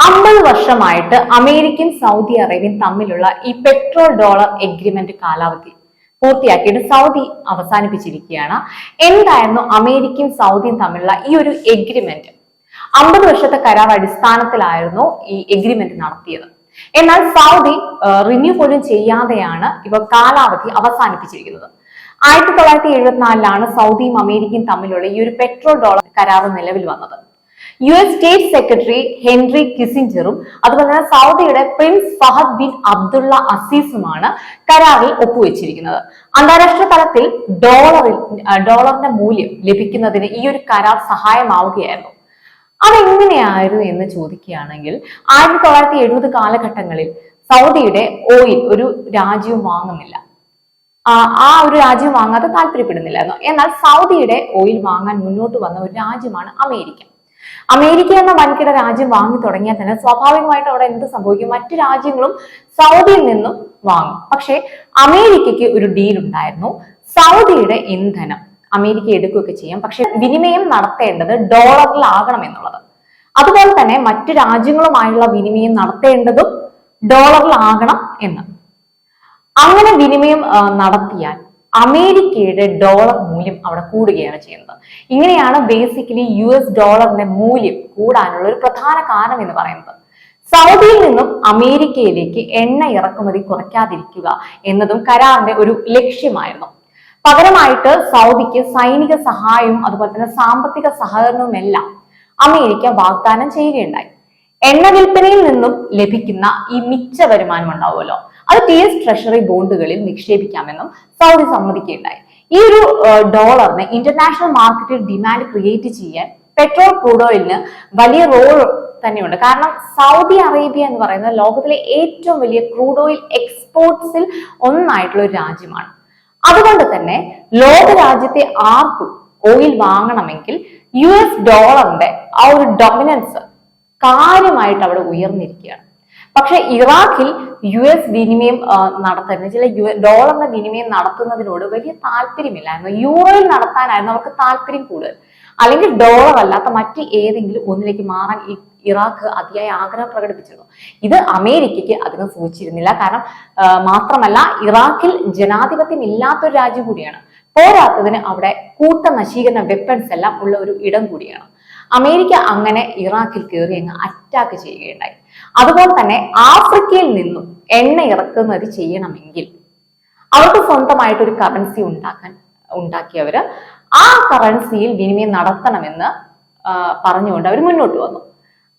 50 വർഷമായിട്ട് American Saudi Arabian തമ്മിലുള്ള ഈ പെട്രോൾ ഡോളർ എഗ്രിമെന്റ് കാലാവധി പൂർത്തിയാക്കിയിട്ട് സൗദി അവസാനിപ്പിച്ചിരിക്കുകയാണ്. എന്തായിരുന്നു അമേരിക്കൻ സൗദിയും തമ്മിലുള്ള ഈ ഒരു എഗ്രിമെന്റ്? 50 വർഷത്തെ കരാർ അടിസ്ഥാനത്തിലായിരുന്നു ഈ എഗ്രിമെന്റ് നടത്തിയത്. എന്നാൽ സൗദി റിന്യൂ പോലും ചെയ്യാതെയാണ് ഇവ കാലാവധി അവസാനിപ്പിച്ചിരിക്കുന്നത്. 1974 സൗദിയും അമേരിക്കയും തമ്മിലുള്ള ഈ ഒരു പെട്രോൾ ഡോളർ കരാർ നിലവിൽ വന്നത്. US സ്റ്റേറ്റ് സെക്രട്ടറി ഹെൻറി കിസിഞ്ചറും അതുപോലെ തന്നെ സൗദിയുടെ പ്രിൻസ് ഫഹദ് ബിൻ അബ്ദുള്ള അസീസുമാണ് കരാറിൽ ഒപ്പുവെച്ചിരിക്കുന്നത്. അന്താരാഷ്ട്ര തലത്തിൽ ഡോളറിന്റെ മൂല്യം ലഭിക്കുന്നതിന് ഈ ഒരു കരാർ സഹായമാവുകയായിരുന്നു. അതെങ്ങനെയായിരുന്നു എന്ന് ചോദിക്കുകയാണെങ്കിൽ 1970 കാലഘട്ടങ്ങളിൽ സൗദിയുടെ ഓയിൽ ഒരു രാജ്യവും വാങ്ങുന്നില്ല. ആ ഒരു രാജ്യം വാങ്ങാതെ താല്പര്യപ്പെടുന്നില്ലായിരുന്നു. എന്നാൽ സൗദിയുടെ ഓയിൽ വാങ്ങാൻ മുന്നോട്ട് വന്ന ഒരു രാജ്യമാണ് അമേരിക്ക. അമേരിക്ക എന്ന വൻകിട രാജ്യം വാങ്ങി തുടങ്ങിയാൽ തന്നെ സ്വാഭാവികമായിട്ട് അവിടെ എന്ത് സംഭവിക്കും? മറ്റു രാജ്യങ്ങളും സൗദിയിൽ നിന്നും വാങ്ങും. പക്ഷെ അമേരിക്കയ്ക്ക് ഒരു ഡീൽ ഉണ്ടായിരുന്നു. സൗദിയുടെ ഇന്ധനം അമേരിക്ക എടുക്കുകയൊക്കെ ചെയ്യാം, പക്ഷെ വിനിമയം നടത്തേണ്ടത് ഡോളറിലാകണം എന്നുള്ളത്. അതുപോലെ തന്നെ മറ്റു രാജ്യങ്ങളുമായുള്ള വിനിമയം നടത്തേണ്ടതും ഡോളറിലാകണം എന്ന്. അങ്ങനെ വിനിമയം നടത്തിയാൽ അമേരിക്കയുടെ ഡോളർ മൂല്യം അവിടെ കൂടുകയാണ് ചെയ്യുന്നത്. ഇങ്ങനെയാണ് ബേസിക്കലി US ഡോളറിന്റെ മൂല്യം കൂടാനുള്ള ഒരു പ്രധാന കാരണം എന്ന് പറയുന്നത്. സൗദിയിൽ നിന്നും അമേരിക്കയിലേക്ക് എണ്ണ ഇറക്കുമതി കുറയ്ക്കാതിരിക്കുക എന്നതും കരാറിന്റെ ഒരു ലക്ഷ്യമായിരുന്നു. പകരമായിട്ട് സൗദിക്ക് സൈനിക സഹായവും അതുപോലെ തന്നെ സാമ്പത്തിക സഹകരണവും എല്ലാം അമേരിക്ക വാഗ്ദാനം ചെയ്യുകയുണ്ടായി. എണ്ണ വിൽപ്പനയിൽ നിന്നും ലഭിക്കുന്ന ഈ മിച്ച വരുമാനം ഉണ്ടാവുമല്ലോ, അത് TS ട്രഷറി ബോണ്ടുകളിൽ നിക്ഷേപിക്കാമെന്നും സൗദി സമ്മതിക്കുകയുണ്ടായി. ഈ ഒരു ഡോളറിന് ഇന്റർനാഷണൽ മാർക്കറ്റിൽ ഡിമാൻഡ് ക്രിയേറ്റ് ചെയ്യാൻ പെട്രോൾ ക്രൂഡ് ഓയിലിന് വലിയ റോൾ തന്നെയുണ്ട്. കാരണം സൗദി അറേബ്യ എന്ന് പറയുന്നത് ലോകത്തിലെ ഏറ്റവും വലിയ ക്രൂഡ് ഓയിൽ എക്സ്പോർട്സിൽ ഒന്നായിട്ടുള്ള ഒരു രാജ്യമാണ്. അതുകൊണ്ട് തന്നെ ലോക രാജ്യത്തെ ആർക്കും ഓയിൽ വാങ്ങണമെങ്കിൽ US ഡോളറിന്റെ ആ ഒരു ഡൊമിനൻസ് കാര്യമായിട്ട് അവിടെ ഉയർന്നിരിക്കുകയാണ്. പക്ഷെ ഇറാഖിൽ US വിനിമയം നടത്തുന്ന ചില ഡോളറിന്റെ വിനിമയം നടത്തുന്നതിനോട് വലിയ താല്പര്യമില്ലായിരുന്നു. യൂറോയിൽ നടത്താനായിരുന്നു അവർക്ക് താല്പര്യം കൂടുതൽ. അല്ലെങ്കിൽ ഡോളർ അല്ലാത്ത മറ്റ് ഏതെങ്കിലും ഒന്നിലേക്ക് മാറാൻ ഇറാഖ് അതിയായ ആഗ്രഹം പ്രകടിപ്പിച്ചിരുന്നു. ഇത് അമേരിക്കയ്ക്ക് അതിന് സൂചിച്ചിരുന്നില്ല. കാരണം മാത്രമല്ല ഇറാഖിൽ ജനാധിപത്യം ഇല്ലാത്തൊരു രാജ്യം കൂടിയാണ്. പോരാത്തതിന് അവിടെ കൂട്ടനശീകരണ വെപ്പൺസ് എല്ലാം ഉള്ള ഒരു ഇടം കൂടിയാണ്. അമേരിക്ക അങ്ങനെ ഇറാഖിൽ കയറി അങ്ങ് അറ്റാക്ക് ചെയ്യുകയുണ്ടായി. അതുപോലെ തന്നെ ആഫ്രിക്കയിൽ നിന്നും എണ്ണ ഇറക്കുമതി ചെയ്യണമെങ്കിൽ അവർക്ക് സ്വന്തമായിട്ട് ഒരു കറൻസി ഉണ്ടാക്കിയവര് ആ കറൻസിയിൽ വിനിമയം നടത്തണമെന്ന് പറഞ്ഞുകൊണ്ട് അവർ മുന്നോട്ട് വന്നു.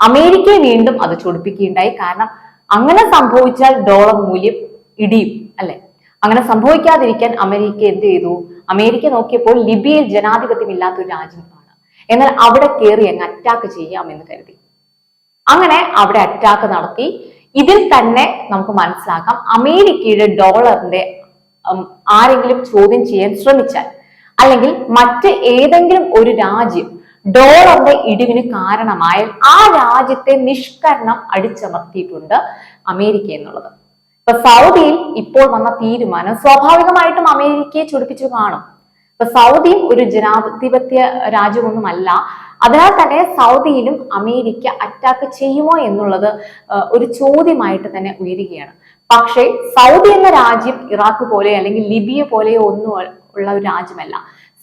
അമേരിക്കയെ വീണ്ടും അത് ചൊടിപ്പിക്കുകയുണ്ടായി. കാരണം അങ്ങനെ സംഭവിച്ചാൽ ഡോളർ മൂല്യം ഇടിയും അല്ലെ. അങ്ങനെ സംഭവിക്കാതിരിക്കാൻ അമേരിക്ക എന്ത് ചെയ്തു? അമേരിക്ക നോക്കിയപ്പോൾ ലിബിയയിൽ ജനാധിപത്യം ഇല്ലാത്ത ഒരു രാജ്യമാണ്. എന്നാൽ അവിടെ കയറി അങ്ങ് അറ്റാക്ക് ചെയ്യാമെന്ന് കരുതി. അങ്ങനെ അവിടെ അറ്റാക്ക് നടത്തി. ഇതിൽ തന്നെ നമുക്ക് മനസ്സിലാക്കാം, അമേരിക്കയുടെ ഡോളറിന്റെ ആരെങ്കിലും ചോദ്യം ചെയ്യാൻ ശ്രമിച്ചാൽ അല്ലെങ്കിൽ മറ്റ് ഏതെങ്കിലും ഒരു രാജ്യം ഡോളറിന്റെ ഇടിവിന് കാരണമായാൽ ആ രാജ്യത്തെ നിഷ്കരണം അടിച്ചമർത്തിയിട്ടുണ്ട് അമേരിക്ക എന്നുള്ളത്. ഇപ്പൊ സൗദിയിൽ ഇപ്പോൾ വന്ന തീരുമാനം സ്വാഭാവികമായിട്ടും അമേരിക്കയെ ചൊടിപ്പിച്ചു കാണും. ഇപ്പൊ സൗദിയും ഒരു ജനാധിപത്യ രാജ്യമൊന്നുമല്ല. അതിനാൽ തന്നെ സൗദിയിലും അമേരിക്ക അറ്റാക്ക് ചെയ്യുമോ എന്നുള്ളത് ഒരു ചോദ്യമായിട്ട് തന്നെ ഉയരുകയാണ്. പക്ഷേ സൗദി എന്ന രാജ്യം ഇറാഖ് പോലെ അല്ലെങ്കിൽ ലിബിയ പോലെയോ ഒന്നും ഉള്ള ഒരു രാജ്യമല്ല.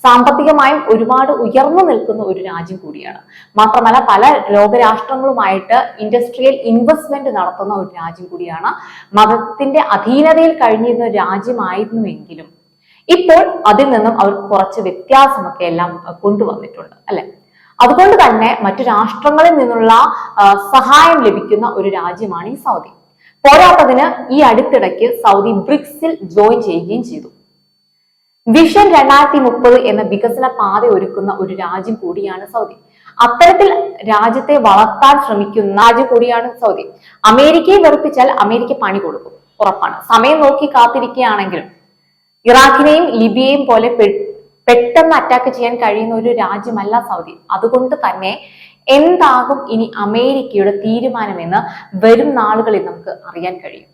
സാമ്പത്തികമായും ഒരുപാട് ഉയർന്നു നിൽക്കുന്ന ഒരു രാജ്യം കൂടിയാണ്. മാത്രമല്ല പല ലോകരാഷ്ട്രങ്ങളുമായിട്ട് ഇൻഡസ്ട്രിയൽ ഇൻവെസ്റ്റ്മെന്റ് നടത്തുന്ന ഒരു രാജ്യം കൂടിയാണ്. മതത്തിന്റെ അധീനതയിൽ കഴിഞ്ഞിരുന്ന രാജ്യമായിരുന്നുവെങ്കിലും ഇപ്പോൾ അതിൽ നിന്നും അവർ കുറച്ച് വ്യത്യാസമൊക്കെ എല്ലാം കൊണ്ടുവന്നിട്ടുണ്ട് അല്ലെ. അതുകൊണ്ട് തന്നെ മറ്റു രാഷ്ട്രങ്ങളിൽ നിന്നുള്ള സഹായം ലഭിക്കുന്ന ഒരു രാജ്യമാണ് ഈ സൗദി. പോരാത്തതിന് ഈ അടുത്തിടയ്ക്ക് സൗദി ബ്രിക്സിൽ ജോയിൻ ചെയ്യുകയും ചെയ്തു. വിഷൻ 2030 എന്ന വികസന പാത ഒരുക്കുന്ന ഒരു രാജ്യം കൂടിയാണ് സൗദി. അത്തരത്തിൽ രാജ്യത്തെ വളർത്താൻ ശ്രമിക്കുന്ന രാജ്യം കൂടിയാണ് സൗദി. അമേരിക്കയെ വെറുപ്പിച്ചാൽ അമേരിക്ക പണി കൊടുക്കും, ഉറപ്പാണ്. സമയം നോക്കി കാത്തിരിക്കുകയാണെങ്കിലും ഇറാഖിനെയും ലിബിയയും പോലെ പെട്ടെന്ന് അറ്റാക്ക് ചെയ്യാൻ കഴിയുന്ന ഒരു രാജ്യമല്ല സൗദി. അതുകൊണ്ട് തന്നെ എന്താകും ഇനി അമേരിക്കയുടെ തീരുമാനമെന്ന് വരും നാളുകളിൽ നമുക്ക് അറിയാൻ കഴിയും.